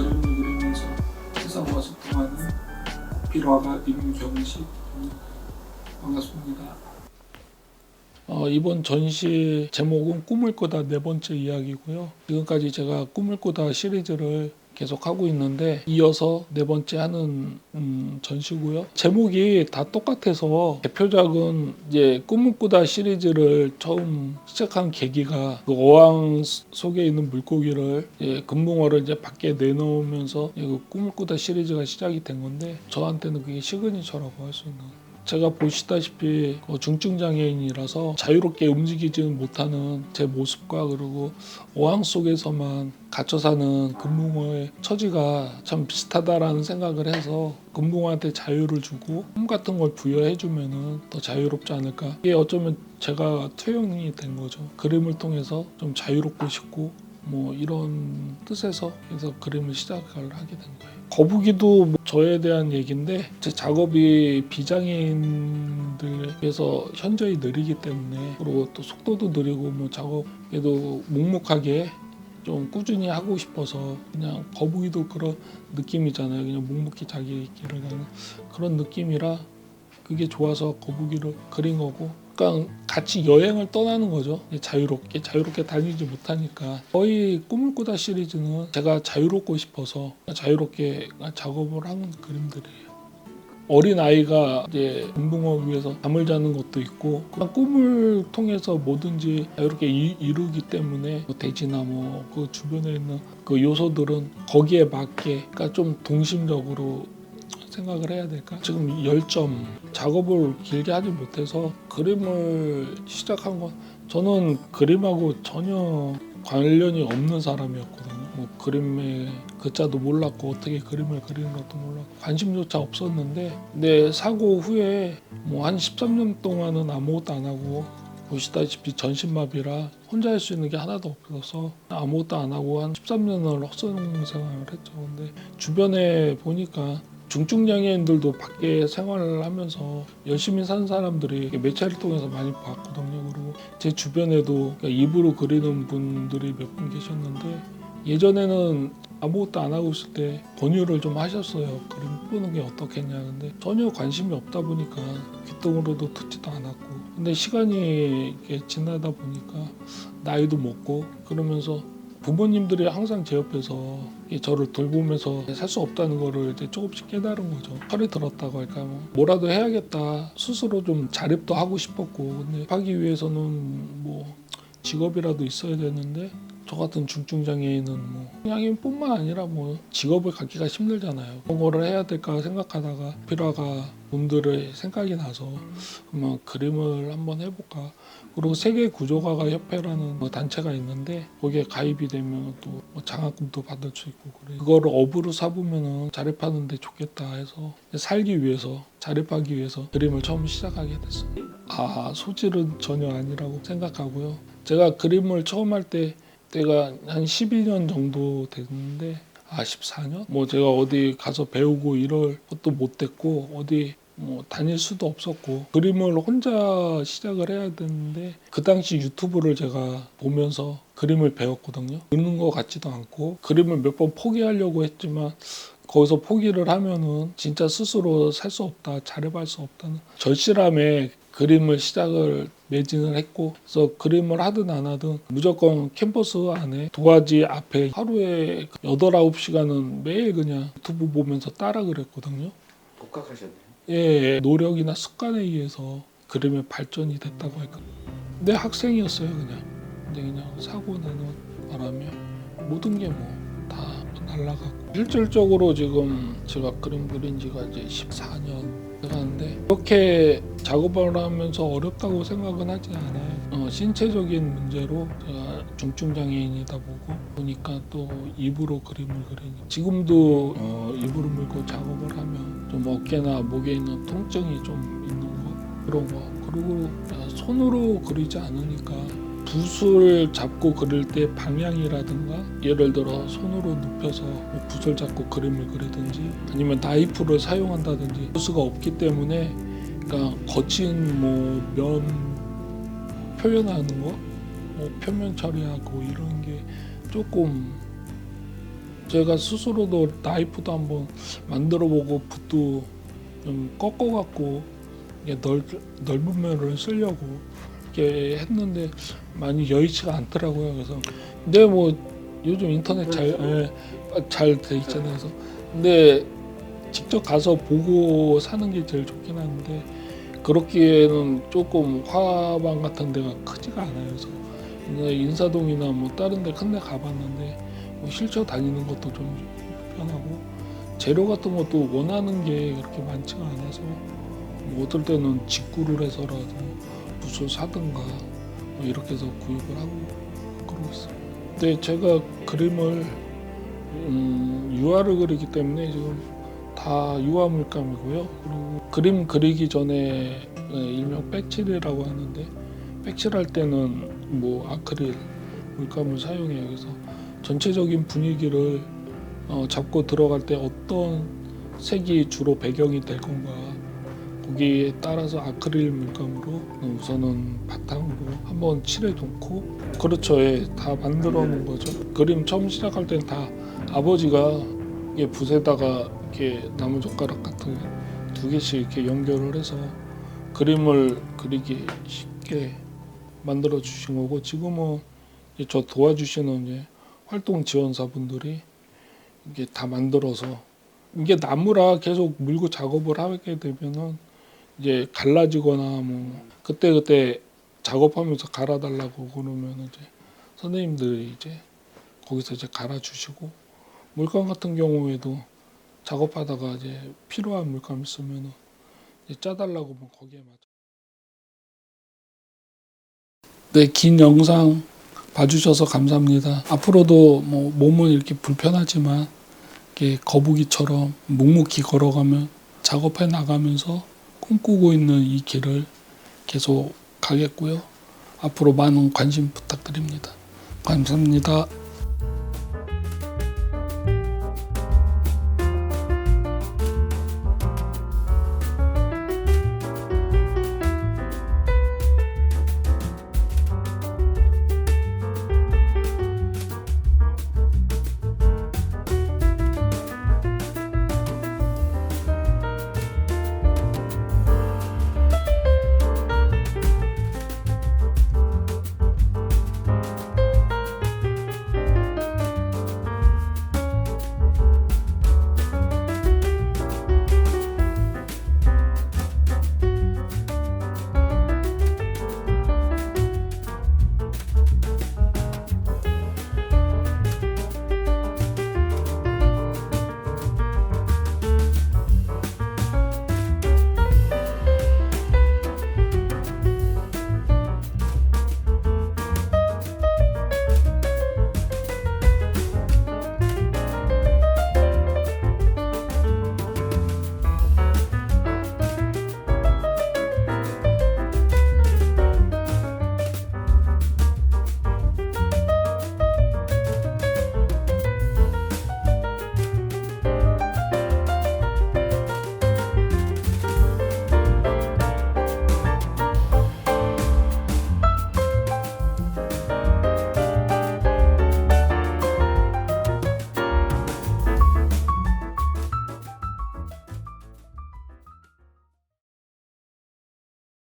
그림을 그리면서 세상과 소통하는 필화가 임경식 반갑습니다. 이번 전시 제목은 꿈을 꾸다 네 번째 이야기고요. 지금까지 제가 꿈을 꾸다 시리즈를 계속 하고 있는데 이어서 네 번째 하는 전시고요. 제목이 다 똑같아서 대표작은 이제 꿈을 꾸다 시리즈를 처음 시작한 계기가 그 어항 속에 있는 물고기를 금붕어를 이제 밖에 내놓으면서 그 꿈을 꾸다 시리즈가 시작이 된 건데 저한테는 그게 시그니처라고 할 수 있는 거예요. 제가 보시다시피 중증 장애인이라서 자유롭게 움직이지는 못하는 제 모습과 그리고 어항 속에서만 갇혀 사는 금붕어의 처지가 참 비슷하다라는 생각을 해서 금붕어한테 자유를 주고 꿈 같은 걸 부여해주면은 더 자유롭지 않을까. 이게 어쩌면 제가 투영이 된 거죠. 그림을 통해서 좀 자유롭고 싶고 뭐 이런 뜻에서 그래서 그림을 시작을 하게 된 거예요. 거북이도 저에 대한 얘기인데 제 작업이 비장애인들에서 현저히 느리기 때문에 그리고 또 속도도 느리고 뭐 작업에도 묵묵하게 좀 꾸준히 하고 싶어서 그냥 거북이도 그런 느낌이잖아요. 그냥 묵묵히 자기 길을 가는 그런 느낌이라 그게 좋아서 거북이를 그린 거고 그러니까 같이 여행을 떠나는 거죠. 자유롭게 다니지 못하니까 거의 꿈을 꾸다 시리즈는 제가 자유롭고 싶어서 자유롭게 작업을 하는 그림들이에요. 어린 아이가 이제 금붕어 위에서 잠을 자는 것도 있고 그냥 꿈을 통해서 뭐든지 자유롭게 이루기 때문에 뭐 돼지나 뭐 그 주변에 있는 그 요소들은 거기에 맞게 그러니까 좀 동심적으로 생각을 해야 될까? 지금 열점 작업을 길게 하지 못해서 그림을 시작한 건 저는 그림하고 전혀 관련이 없는 사람이었거든요. 뭐 그림의 글자도 몰랐고 어떻게 그림을 그리는 것도 몰랐고 관심조차 없었는데 내 사고 후에 뭐 한 13년 동안은 아무것도 안 하고 보시다시피 전신마비라 혼자 할 수 있는 게 하나도 없어서 아무것도 안 하고 한 13년을 헛수능 생활을 했죠. 근데 주변에 보니까 중증장애인들도 밖에 생활을 하면서 열심히 사는 사람들이 매체를 통해서 많이 봤거든요. 그리고 제 주변에도 입으로 그리는 분들이 몇 분 계셨는데 예전에는 아무것도 안 하고 있을 때 권유를 좀 하셨어요. 그림 꾸는 게 어떻겠냐. 근데 전혀 관심이 없다 보니까 귀뚱으로도 듣지도 않았고 근데 시간이 지나다 보니까 나이도 먹고 그러면서 부모님들이 항상 제 옆에서 저를 돌보면서 살 수 없다는 거를 이제 조금씩 깨달은 거죠. 철이 들었다고 할까 뭐라도 해야겠다. 스스로 좀 자립도 하고 싶었고 근데 하기 위해서는 뭐 직업이라도 있어야 되는데 저 같은 중증 장애인은 뭐 장애인뿐만 아니라 뭐 직업을 갖기가 힘들잖아요. 그런 거를 해야 될까 생각하다가 필화가 분들의 생각이 나서 그러면 그림을 한번 해볼까. 그리고 세계 구조가가 협회라는 단체가 있는데 거기에 가입이 되면 또 장학금도 받을 수 있고 그래. 그거를 업으로 삼으면 자립하는 데 좋겠다 해서 살기 위해서 자립하기 위해서 그림을 처음 시작하게 됐어요. 소질은 전혀 아니라고 생각하고요. 제가 그림을 처음 할 때가 한 12년 정도 됐는데 14년? 뭐 제가 어디 가서 배우고 이럴 것도 못 됐고 어디 뭐 다닐 수도 없었고 그림을 혼자 시작을 해야 되는데 그 당시 유튜브를 제가 보면서 그림을 배웠거든요. 느는 것 같지도 않고 그림을 몇 번 포기하려고 했지만 거기서 포기를 하면은 진짜 스스로 살 수 없다, 자립할 수 없다는 절실함에 그림을 시작을 매진을 했고 그래서 그림을 하든 안 하든 무조건 캔버스 안에 도화지 앞에 하루에 8, 9시간은 매일 그냥 유튜브 보면서 따라 그렸거든요. 복학하셨네요. 예, 노력이나 습관에 의해서 그림의 발전이 됐다고 할까. 내 학생이었어요 그냥. 근데 그냥 사고 나는 바람에 모든 게 뭐 다 날라가고 실질적으로 지금 제가 그림 그린 지가 이제 14년 돼가는데 이렇게 작업을 하면서 어렵다고 생각은 하지 않아요. 신체적인 문제로 제가 중증 장애인이다 보니까 또 입으로 그림을 그리니 지금도 입으로 물고 작업을 하면 좀 어깨나 목에 있는 통증이 좀 있는 거 그런 거 그리고 손으로 그리지 않으니까 붓을 잡고 그릴 때 방향이라든가 예를 들어 손으로 눕혀서 붓을 잡고 그림을 그리든지 아니면 나이프를 사용한다든지 부스가 없기 때문에 그러니까 거친 뭐 면 표현하는 거, 뭐 표면 처리하고 이런 게 조금 제가 스스로도 나이프도 한번 만들어보고 붓도 좀 꺾어갖고 넓은 면을 쓰려고 이렇게 했는데 많이 여의치가 않더라고요. 그래서 근데 뭐 요즘 인터넷 잘 돼 있잖아요. 그래서 근데 직접 가서 보고 사는 게 제일 좋긴 한데 그렇기에는 조금 화방 같은 데가 크지가 않아요. 그래서 인사동이나 뭐 다른 데 큰 데 가봤는데 뭐 실제 다니는 것도 좀 편하고 재료 같은 것도 원하는 게 그렇게 많지가 않아서 뭐 어떨 때는 직구를 해서라도 붓을 사든가 뭐 이렇게 해서 구입을 하고 그러고 있어요. 근데 제가 그림을 유화를 그리기 때문에 지금 다 유화 물감이고요. 그리고 그림 그리기 전에 일명 백칠이라고 하는데 백칠할 때는 뭐 아크릴 물감을 사용해요. 그래서 전체적인 분위기를 잡고 들어갈 때 어떤 색이 주로 배경이 될 건가 거기에 따라서 아크릴 물감으로 우선은 바탕으로 한번 칠해 놓고 그렇죠. 다 만들어 놓은 거죠. 그림 처음 시작할 때는 다 아버지가 이게 붓에다가 이렇게 나무젓가락 같은 2개씩 이렇게 연결을 해서 그림을 그리기 쉽게 만들어 주신 거고 지금은 이제 저 도와주시는 이제 활동 지원사분들이 이게 다 만들어서 이게 나무라 계속 물고 작업을 하게 되면은 이제 갈라지거나 뭐 그때 작업하면서 갈아달라고 그러면 이제 선생님들이 이제 거기서 이제 갈아주시고 물감 같은 경우에도 작업하다가 이제 필요한 물감 있으면은 이제 짜달라고 하면 거기에 맞춰. 네, 긴 영상 봐주셔서 감사합니다. 앞으로도 뭐 몸은 이렇게 불편하지만 이렇게 거북이처럼 묵묵히 걸어가면 작업해 나가면서 꿈꾸고 있는 이 길을 계속 가겠고요. 앞으로 많은 관심 부탁드립니다. 감사합니다.